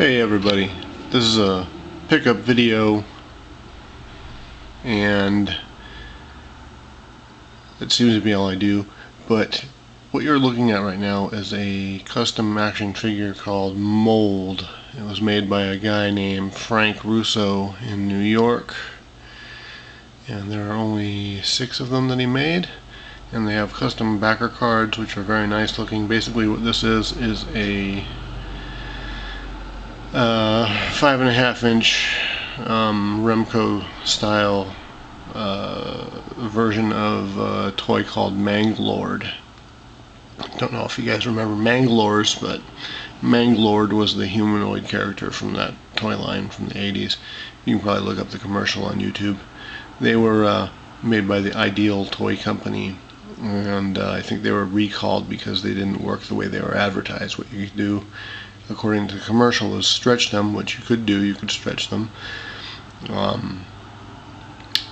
Hey everybody, this is a pickup video, and it seems to be all I do, but what you're looking at right now is a custom action figure called Mold. It was made by a guy named Frank Russo in New York, and there are only 6 of them that he made, and they have custom backer cards which are very nice looking. Basically what this is a 5.5-inch Remco style version of a toy called Manglord. Don't know if you guys remember Manglords, but Manglord was the humanoid character from that toy line from the 80s. You can probably look up the commercial on YouTube. They were made by the Ideal Toy Company, and I think they were recalled because they didn't work the way they were advertised. What you could do, according to the commercial, is stretch them, which you could do. You could stretch them.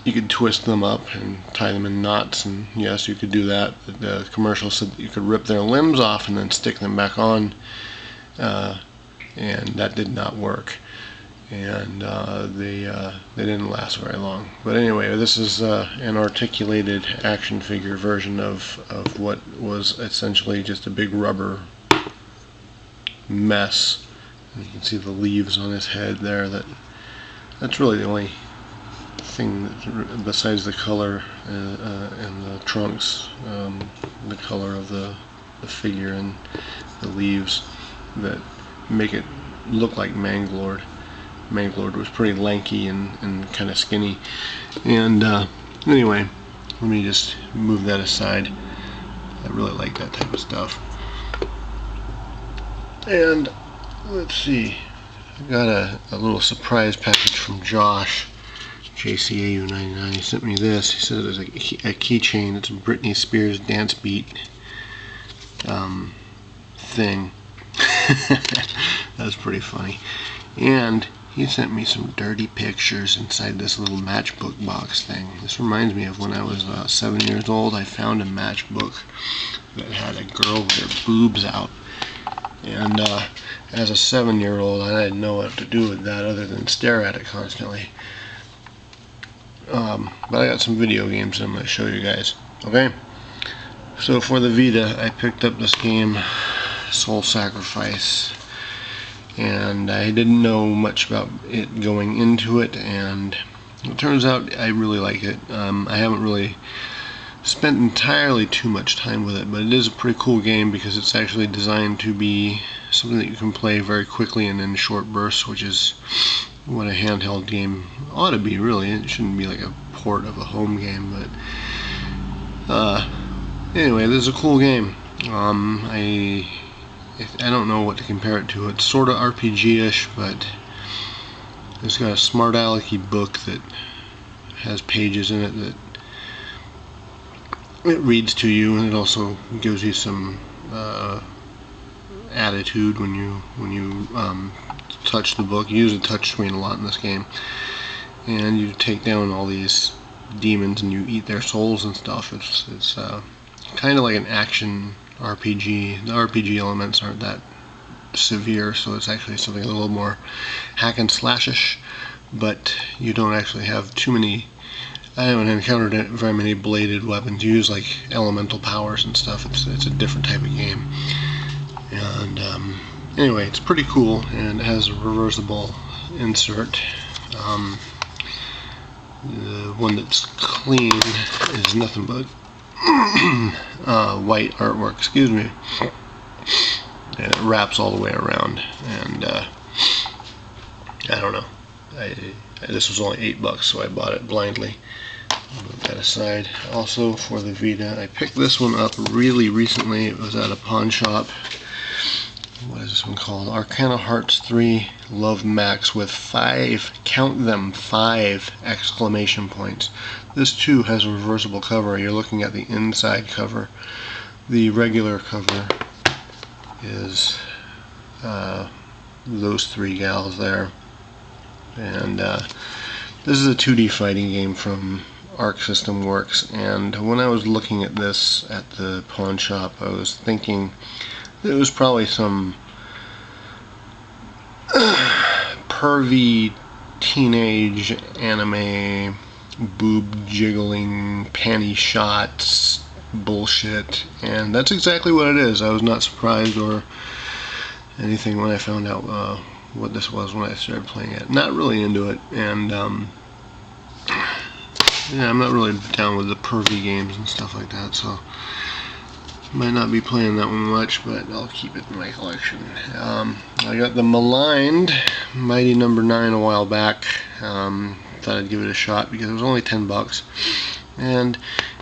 You could twist them up and tie them in knots, and yes, you could do that. But the commercial said that you could rip their limbs off and then stick them back on, and that did not work. And they didn't last very long. But anyway, this is an articulated action figure version of what was essentially just a big rubber mess. And you can see the leaves on his head there. That's really the only thing that, besides the color and the trunks, the color of the figure and the leaves, that make it look like Manglord. Manglord was pretty lanky and kind of skinny. And anyway, let me just move that aside. I really like that type of stuff. And let's see, I got a little surprise package from Josh, JCAU99. He sent me this. He said it was a keychain. It's a Britney Spears dance beat thing. That's pretty funny. And he sent me some dirty pictures inside this little matchbook box thing. This reminds me of when I was 7 years old. I found a matchbook that had a girl with her boobs out. And as a 7-year-old, I didn't know what to do with that other than stare at it constantly. But I got some video games that I'm going to show you guys. Okay? So for the Vita, I picked up this game, Soul Sacrifice. And I didn't know much about it going into it, and it turns out I really like it. I haven't really spent entirely too much time with it, but it is a pretty cool game because it's actually designed to be something that you can play very quickly and in short bursts, which is what a handheld game ought to be, really. It shouldn't be like a port of a home game, but anyway, this is a cool game. I don't know what to compare it to. It's sort of RPG-ish, but it's got a smart alecky book that has pages in it that it reads to you, and it also gives you some attitude when you touch the book. You use the touch screen a lot in this game, and you take down all these demons and you eat their souls and stuff. It's kind of like an action RPG. The RPG elements aren't that severe, so it's actually something a little more hack and slash-ish, but you don't actually have too many. I haven't encountered very many bladed weapons. You use like elemental powers and stuff. It's a different type of game. And anyway, it's pretty cool, and it has a reversible insert. The one that's clean is nothing but white artwork, excuse me, and it wraps all the way around. And I don't know, this was only $8, so I bought it blindly. Move that aside. Also for the Vita, I picked this one up really recently. It was at a pawn shop. What is this one called? Arcana Hearts 3 Love Max with 5, count them, 5 exclamation points. This too has a reversible cover. You're looking at the inside cover. The regular cover is those 3 gals there. And this is a 2D fighting game from Arc System Works, and when I was looking at this at the pawn shop, I was thinking it was probably some pervy teenage anime boob jiggling panty shots bullshit, and that's exactly what it is. I was not surprised or anything when I found out what this was when I started playing it. Not really into it, and yeah, I'm not really down with the pervy games and stuff like that, so might not be playing that one much, but I'll keep it in my collection. I got the maligned Mighty No. 9 a while back. Thought I'd give it a shot because it was only $10, and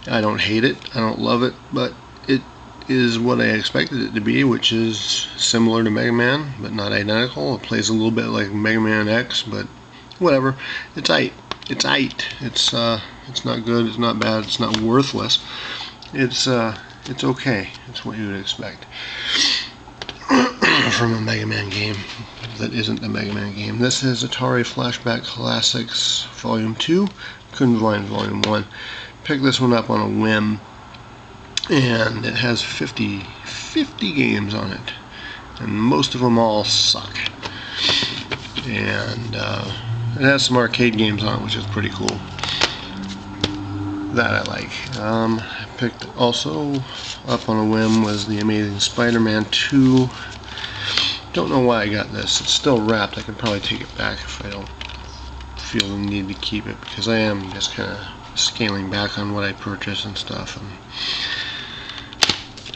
I don't hate it, I don't love it, but it is what I expected it to be, which is similar to Mega Man, but not identical. It plays a little bit like Mega Man X, but whatever. It's aight. It's aight. It's not good. It's not bad. It's not worthless. It's okay. It's what you would expect from a Mega Man game that isn't a Mega Man game. This is Atari Flashback Classics Volume 2. Couldn't find Volume 1. Picked this one up on a whim, and it has 50 games on it, and most of them all suck. And it has some arcade games on it, which is pretty cool. That I like. I picked also up on a whim was the Amazing SpiderMan 2. Don't know why I got this. It's still wrapped. I could probably take it back if I don't feel the need to keep it, because I am just kind of scaling back on what I purchase and stuff, and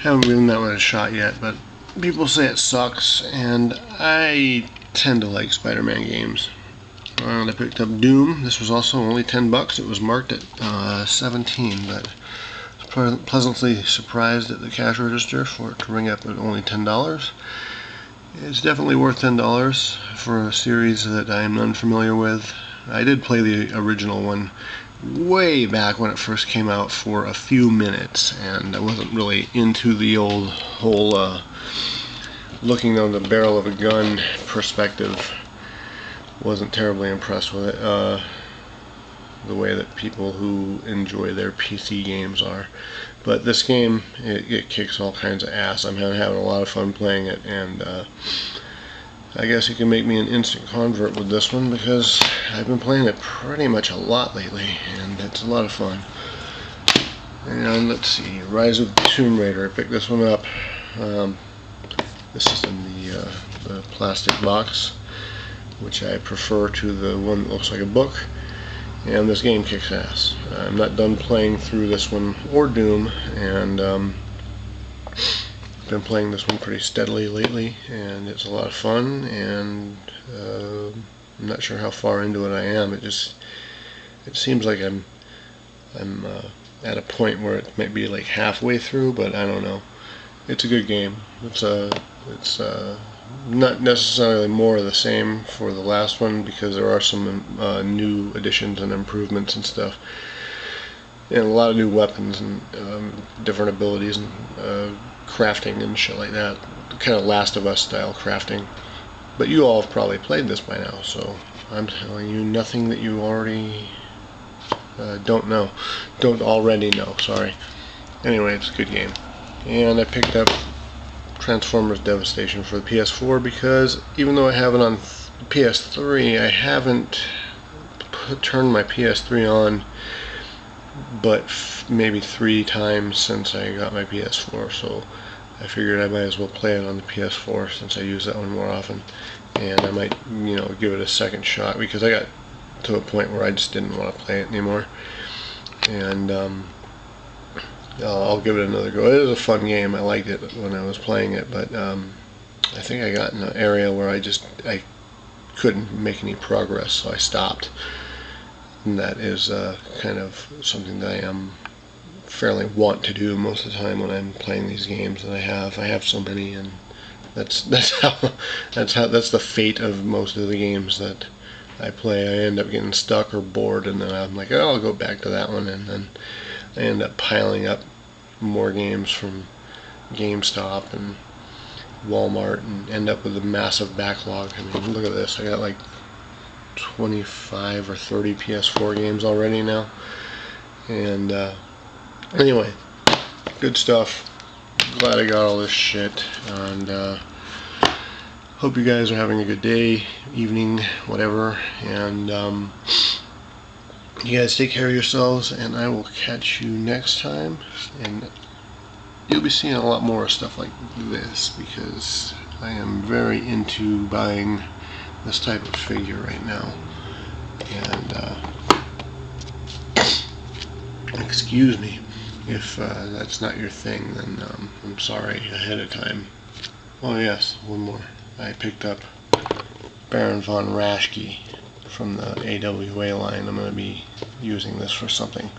haven't given that one a shot yet, but people say it sucks, and I tend to like Spider-Man games. And I picked up Doom. This was also only $10. It was marked at 17, but I was pleasantly surprised at the cash register for it to ring up at only $10. It's definitely worth $10 for a series that I am unfamiliar with. I did play the original one way back when it first came out for a few minutes, and I wasn't really into the whole looking down the barrel of a gun perspective. Wasn't terribly impressed with it, the way that people who enjoy their PC games are. But this game, it kicks all kinds of ass. I'm having a lot of fun playing it, and I guess you can make me an instant convert with this one, because I've been playing it pretty much a lot lately, and it's a lot of fun. And let's see, Rise of the Tomb Raider. I picked this one up. This is in the plastic box, which I prefer to the one that looks like a book. And this game kicks ass. I'm not done playing through this one or Doom, and been playing this one pretty steadily lately, and it's a lot of fun, and I'm not sure how far into it I am. It seems like I'm at a point where it might be like halfway through, but I don't know. It's a good game. It's not necessarily more of the same for the last one, because there are some new additions and improvements and stuff, and a lot of new weapons and different abilities and crafting and shit like that, kind of Last of Us style crafting. But you all have probably played this by now, so I'm telling you nothing that you already don't already know, sorry. Anyway, it's a good game. And I picked up Transformers Devastation for the PS4, because even though I have it on PS3, I haven't turned my PS3 on but maybe 3 times since I got my PS4, so I figured I might as well play it on the PS4 since I use that one more often, and I might, give it a second shot, because I got to a point where I just didn't want to play it anymore, and I'll give it another go. It is a fun game. I liked it when I was playing it, but I think I got in an area where I couldn't make any progress, so I stopped. And that is kind of something that I am fairly want to do most of the time when I'm playing these games that I have so many, and that's the fate of most of the games that I play. I end up getting stuck or bored, and then I'm like, oh, I'll go back to that one, and then I end up piling up more games from GameStop and Walmart, and end up with a massive backlog. I mean, look at this. I got like 25 or 30 PS4 games already now. And anyway, good stuff. Glad I got all this shit, and hope you guys are having a good day, evening, whatever, and you guys take care of yourselves, and I will catch you next time. And you'll be seeing a lot more stuff like this, because I am very into buying this type of figure right now. And excuse me if that's not your thing, then I'm sorry ahead of time. Oh yes, one more. I picked up Baron von Raschke from the AWA line. I'm going to be using this for something.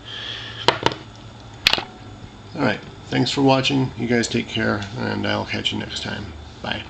Alright, thanks for watching. You guys take care, and I'll catch you next time. Bye.